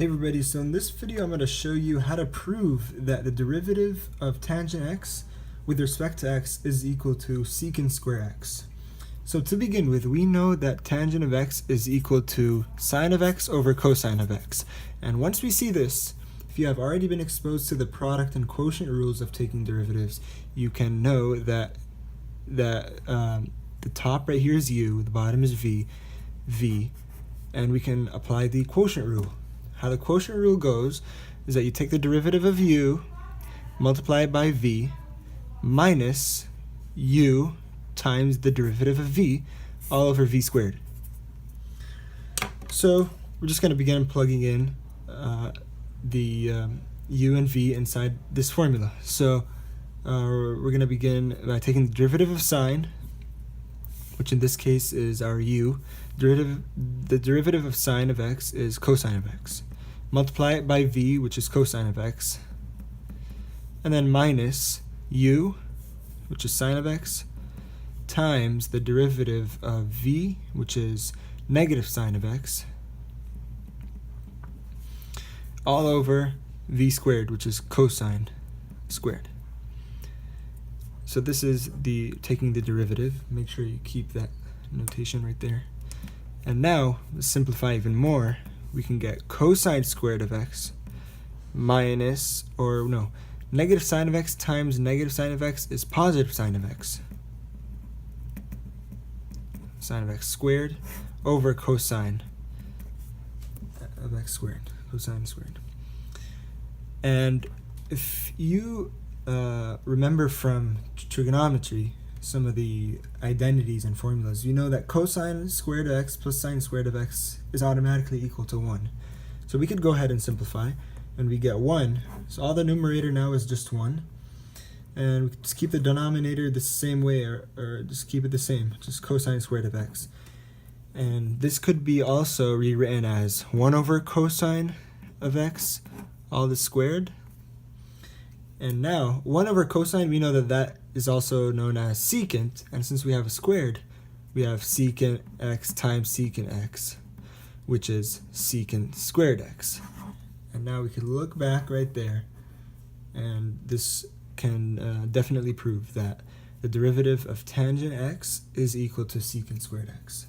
Hey everybody, so in this video I'm going to show you how to prove that the derivative of tangent x with respect to x is equal to secant square x. So to begin with, we know that tangent of x is equal to sine of x over cosine of x. And once we see this, if you have already been exposed to the product and quotient rules of taking derivatives, you can know that the top right here is u, the bottom is v, and we can apply the quotient rule. How the quotient rule goes is that you take the derivative of u, multiply it by v, minus u times the derivative of v, all over v squared. So we're just going to begin plugging in the u and v inside this formula. So we're going to begin by taking the derivative of sine, which in this case is our u. The derivative of sine of x is cosine of x. Multiply it by v, which is cosine of x, and then minus u, which is sine of x, times the derivative of v, which is negative sine of x, all over v squared, which is cosine squared. So this is the taking the derivative. Make sure you keep that notation right there. And now, let's simplify even more. We can get cosine squared of x minus, or no, negative sine of x times negative sine of x is positive sine of x. Sine of x squared over cosine of x squared, cosine squared. And if you remember from trigonometry some of the identities and formulas, you know that cosine squared of x plus sine squared of x is automatically equal to 1. So we could go ahead and simplify, and we get 1. So all the numerator now is just 1. And we can just keep the denominator the same way, or just keep it the same, just cosine squared of x. And this could be also rewritten as 1 over cosine of x, all this squared. And now, 1 over cosine, we know that that is also known as secant, and since we have a squared, we have secant x times secant x, which is secant squared x. And now we can look back right there, and this can definitely prove that the derivative of tangent x is equal to secant squared x.